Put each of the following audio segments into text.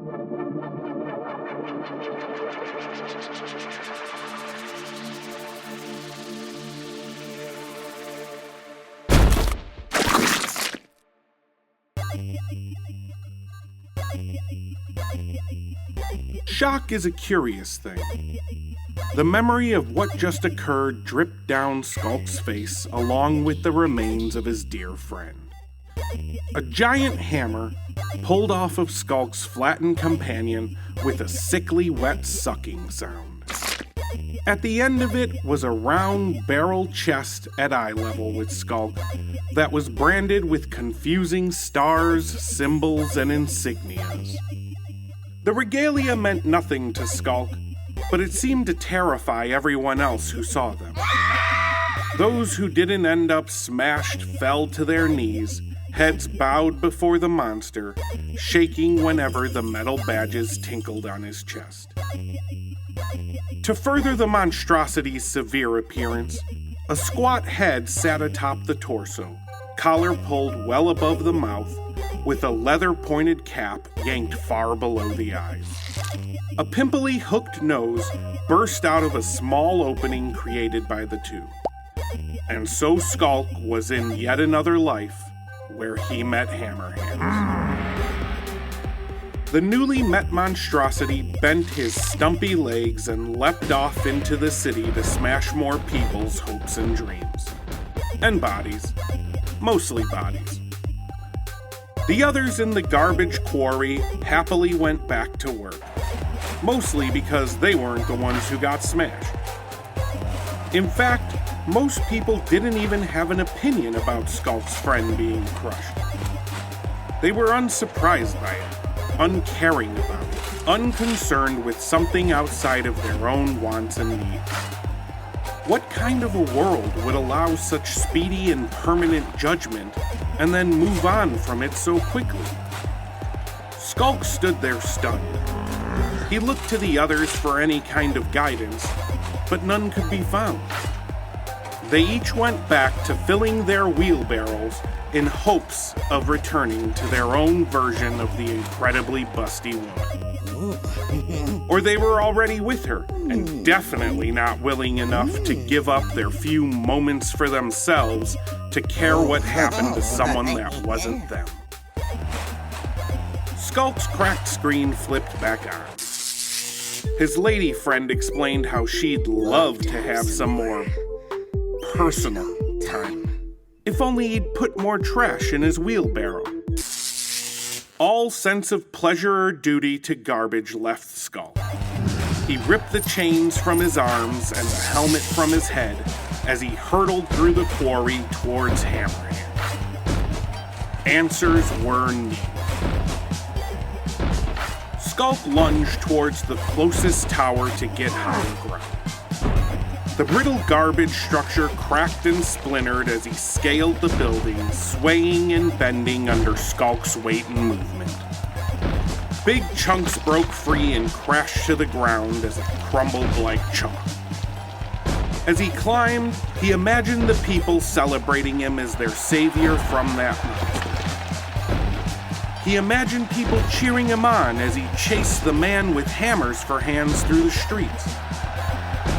Shock is a curious thing. The memory of what just occurred dripped down Skulk's face along with the remains of his dear friend. A giant hammer pulled off of Skulk's flattened companion with a sickly wet sucking sound. At the end of it was a round barrel chest at eye level with Skulk that was branded with confusing stars, symbols, and insignias. The regalia meant nothing to Skulk, but it seemed to terrify everyone else who saw them. Those who didn't end up smashed fell to their knees, heads bowed before the monster, shaking whenever the metal badges tinkled on his chest. To further the monstrosity's severe appearance, a squat head sat atop the torso, collar pulled well above the mouth, with a leather-pointed cap yanked far below the eyes. A pimply hooked nose burst out of a small opening created by the two. And so Skulk was in yet another life where he met Hammerhands. The newly met monstrosity bent his stumpy legs and leapt off into the city to smash more people's hopes and dreams. And bodies. Mostly bodies. The others in the garbage quarry happily went back to work. Mostly because they weren't the ones who got smashed. In fact, most people didn't even have an opinion about Skulk's friend being crushed. They were unsurprised by it, uncaring about it, unconcerned with something outside of their own wants and needs. What kind of a world would allow such speedy and permanent judgment and then move on from it so quickly? Skulk stood there stunned. He looked to the others for any kind of guidance, but none could be found. They each went back to filling their wheelbarrows in hopes of returning to their own version of the incredibly busty woman. Or they were already with her, and definitely not willing enough to give up their few moments for themselves to care what happened to someone that wasn't them. Skulk's cracked screen flipped back on. His lady friend explained how she'd love to have some more personal time. If only he'd put more trash in his wheelbarrow. All sense of pleasure or duty to garbage left Skulk. He ripped the chains from his arms and the helmet from his head as he hurtled through the quarry towards Hammerhands. Answers were needed. Skulk lunged towards the closest tower to get higher ground. The brittle garbage structure cracked and splintered as he scaled the building, swaying and bending under Skulk's weight and movement. Big chunks broke free and crashed to the ground as it crumbled like chalk. As he climbed, he imagined the people celebrating him as their savior from that monster. He imagined people cheering him on as he chased the man with hammers for hands through the streets.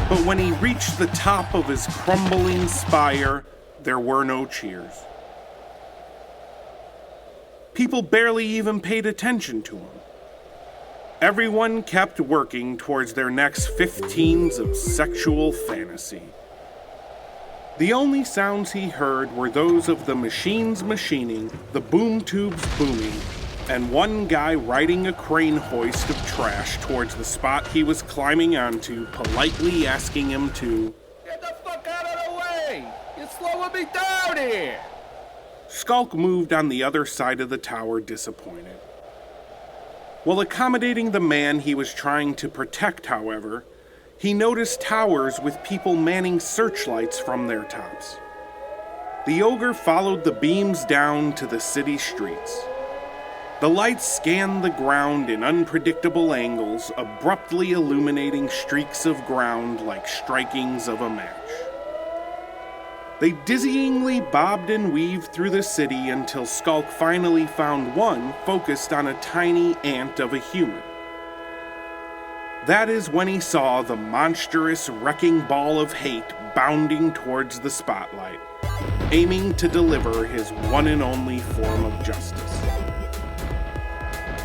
But when he reached the top of his crumbling spire, there were no cheers. People barely even paid attention to him. Everyone kept working towards their next 15s of sexual fantasy. The only sounds he heard were those of the machines machining, the boom tubes booming, and one guy riding a crane hoist of trash towards the spot he was climbing onto, politely asking him to get the fuck out of the way! You're slowing me down here! Skulk moved on the other side of the tower, disappointed. While accommodating the man he was trying to protect, however, he noticed towers with people manning searchlights from their tops. The ogre followed the beams down to the city streets. The lights scanned the ground in unpredictable angles, abruptly illuminating streaks of ground like strikings of a match. They dizzyingly bobbed and weaved through the city until Skulk finally found one focused on a tiny ant of a human. That is when he saw the monstrous wrecking ball of hate bounding towards the spotlight, aiming to deliver his one and only form of justice.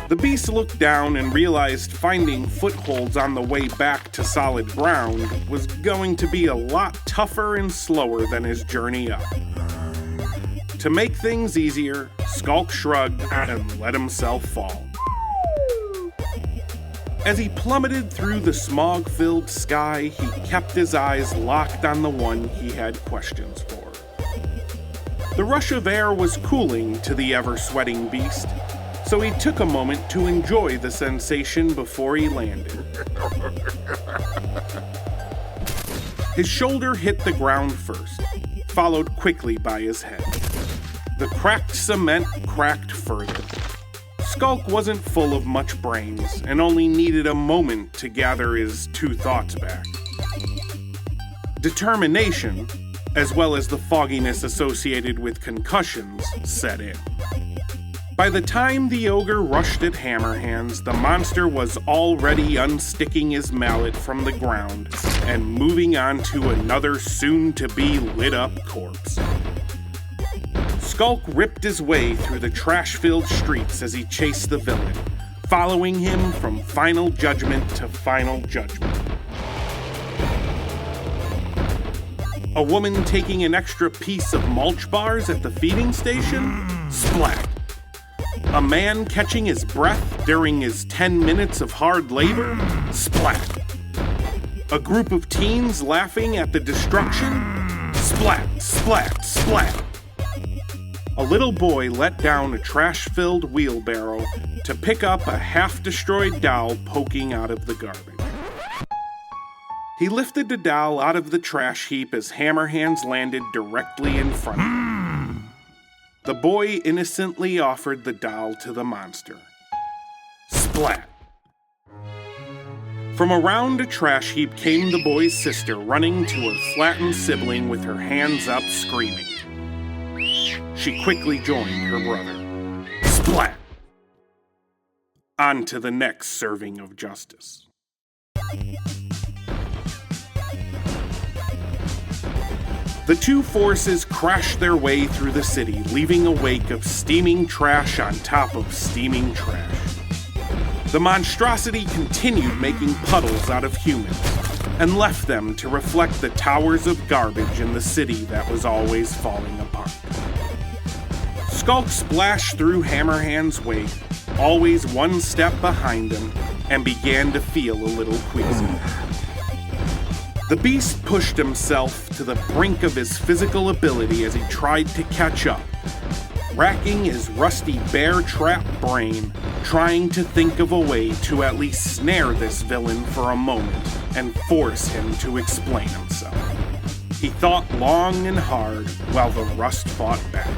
The beast looked down and realized finding footholds on the way back to solid ground was going to be a lot tougher and slower than his journey up. To make things easier, Skulk shrugged and let himself fall. As he plummeted through the smog-filled sky, he kept his eyes locked on the one he had questions for. The rush of air was cooling to the ever-sweating beast, so he took a moment to enjoy the sensation before he landed. His shoulder hit the ground first, followed quickly by his head. The cracked cement cracked further. Skulk wasn't full of much brains and only needed a moment to gather his two thoughts back. Determination, as well as the fogginess associated with concussions, set in. By the time the ogre rushed at Hammerhands, the monster was already unsticking his mallet from the ground and moving on to another soon-to-be lit-up corpse. Skulk ripped his way through the trash-filled streets as he chased the villain, following him from final judgment to final judgment. A woman taking an extra piece of mulch bars at the feeding station? Splat! A man catching his breath during his 10 minutes of hard labor? Splat! A group of teens laughing at the destruction? Splat, splat, splat! A little boy let down a trash-filled wheelbarrow to pick up a half-destroyed doll poking out of the garbage. He lifted the doll out of the trash heap as Hammerhands landed directly in front of him. The boy innocently offered the doll to the monster. Splat! From around a trash heap came the boy's sister running to her flattened sibling with her hands up screaming. She quickly joined her brother. Splat! On to the next serving of justice. The two forces crashed their way through the city, leaving a wake of steaming trash on top of steaming trash. The monstrosity continued making puddles out of humans, and left them to reflect the towers of garbage in the city that was always falling apart. Skulk splashed through Hammerhand's wake, always one step behind him, and began to feel a little queasy. The beast pushed himself to the brink of his physical ability as he tried to catch up, racking his rusty bear-trap brain, trying to think of a way to at least snare this villain for a moment and force him to explain himself. He thought long and hard while the rust fought back.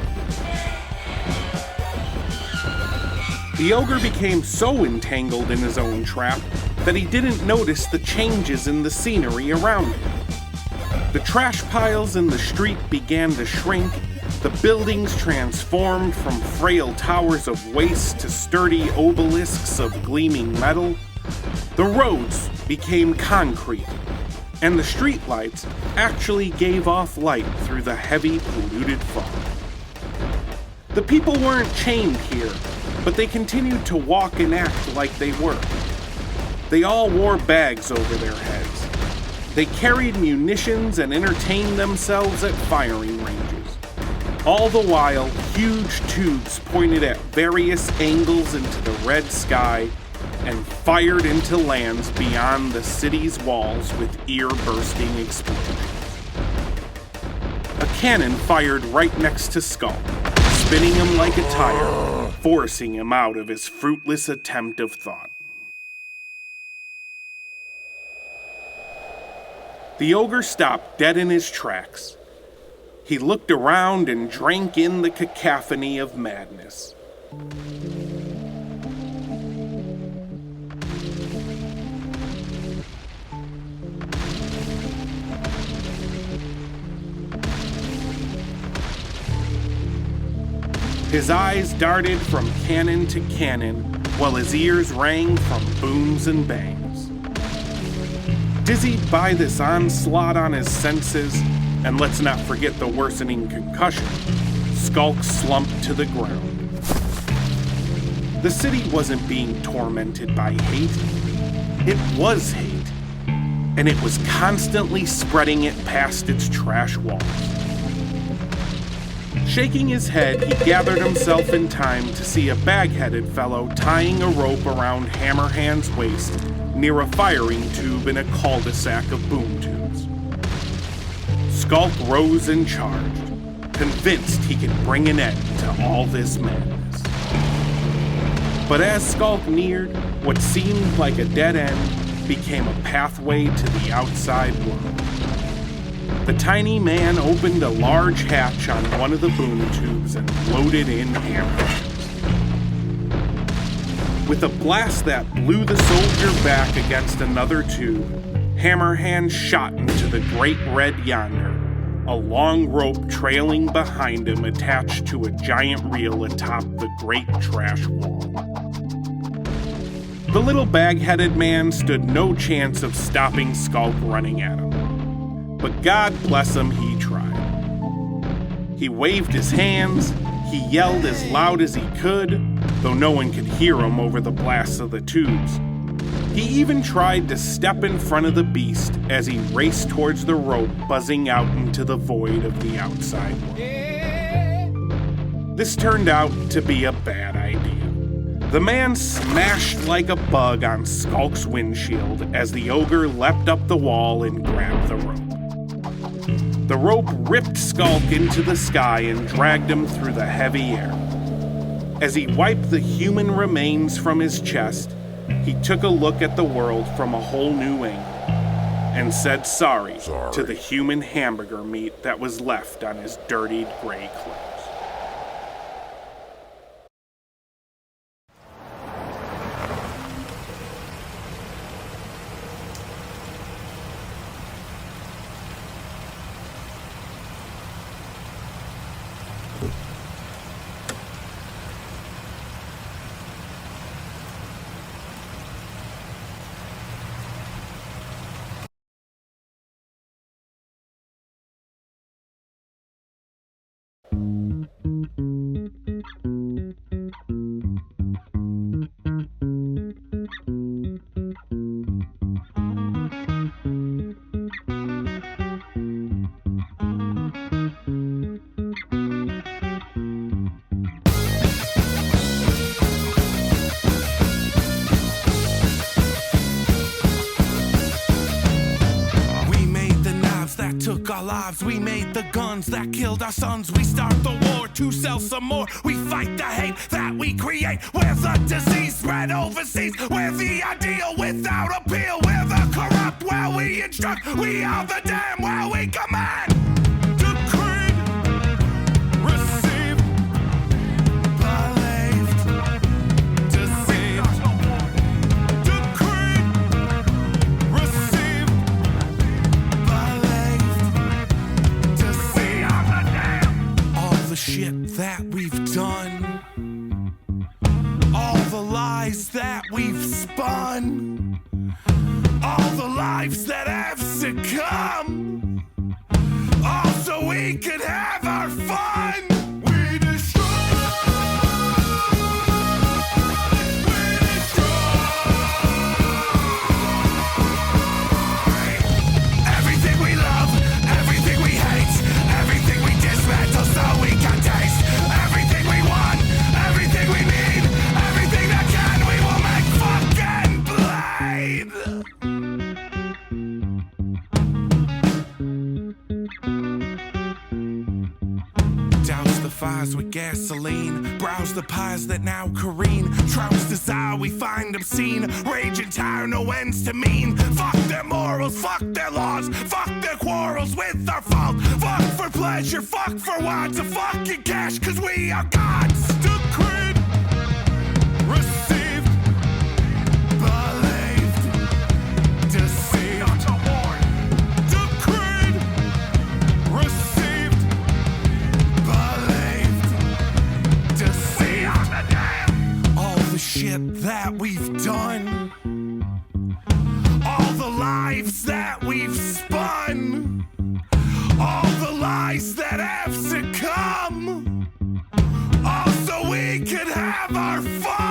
The ogre became so entangled in his own trap that he didn't notice the changes in the scenery around him. The trash piles in the street began to shrink, the buildings transformed from frail towers of waste to sturdy obelisks of gleaming metal. The roads became concrete, and the streetlights actually gave off light through the heavy, polluted fog. The people weren't chained here, but they continued to walk and act like they were. They all wore bags over their heads. They carried munitions and entertained themselves at firing ranges. All the while, huge tubes pointed at various angles into the red sky and fired into lands beyond the city's walls with ear-bursting explosions. A cannon fired right next to Skulk, spinning him like a tire, forcing him out of his fruitless attempt of thought. The ogre stopped dead in his tracks. He looked around and drank in the cacophony of madness. His eyes darted from cannon to cannon, while his ears rang from booms and bangs. Dizzied by this onslaught on his senses, and let's not forget the worsening concussion, Skulk slumped to the ground. The city wasn't being tormented by hate. It was hate, and it was constantly spreading it past its trash walls. Shaking his head, he gathered himself in time to see a bag-headed fellow tying a rope around Hammerhands' waist near a firing tube in a cul-de-sac of boom tubes. Skulk rose and charged, convinced he could bring an end to all this madness. But as Skulk neared, what seemed like a dead end became a pathway to the outside world. The tiny man opened a large hatch on one of the boom tubes and loaded in Hammerhands. With a blast that blew the soldier back against another tube, Hammerhands shot into the great red yonder, a long rope trailing behind him attached to a giant reel atop the great trash wall. The little bag-headed man stood no chance of stopping Skulk running at him. But God bless him, he tried. He waved his hands, he yelled as loud as he could, though no one could hear him over the blasts of the tubes. He even tried to step in front of the beast as he raced towards the rope buzzing out into the void of the outside world. This turned out to be a bad idea. The man smashed like a bug on Skulk's windshield as the ogre leapt up the wall and grabbed the rope. The rope ripped Skulk into the sky and dragged him through the heavy air. As he wiped the human remains from his chest, he took a look at the world from a whole new angle and said sorry to the human hamburger meat that was left on his dirtied gray clothes. Took our lives, we made the guns that killed our sons. We start the war to sell some more. We fight the hate that we create. We're the disease spread overseas. We're the ideal without appeal. We're the corrupt where we instruct. We are the damn where we command. Decreed, received, believed, deceived. Decreed, received, the shit that we've done, all the lies that we've spun, all the lives that have succumbed, all so we could have our fun. We destroy, everything we love, everything we hate, everything we dismantle so we can taste. Everything we want, everything we need, everything that can, we will make fucking blade. Douse the fires with gasoline, browse the pies that now careen. Trounce desire, we find obscene. Rage and tire, no ends to mean. Fuck their morals, fuck their laws, fuck their quarrels with our fault. Fuck for pleasure, fuck for wants of fucking cash, cause we are gods. Decreed, received, believed, deceived. Decreed, received, believed, deceived. that we've done, all the lives that we've spun, all the lies that have succumbed, all so we could have our fun.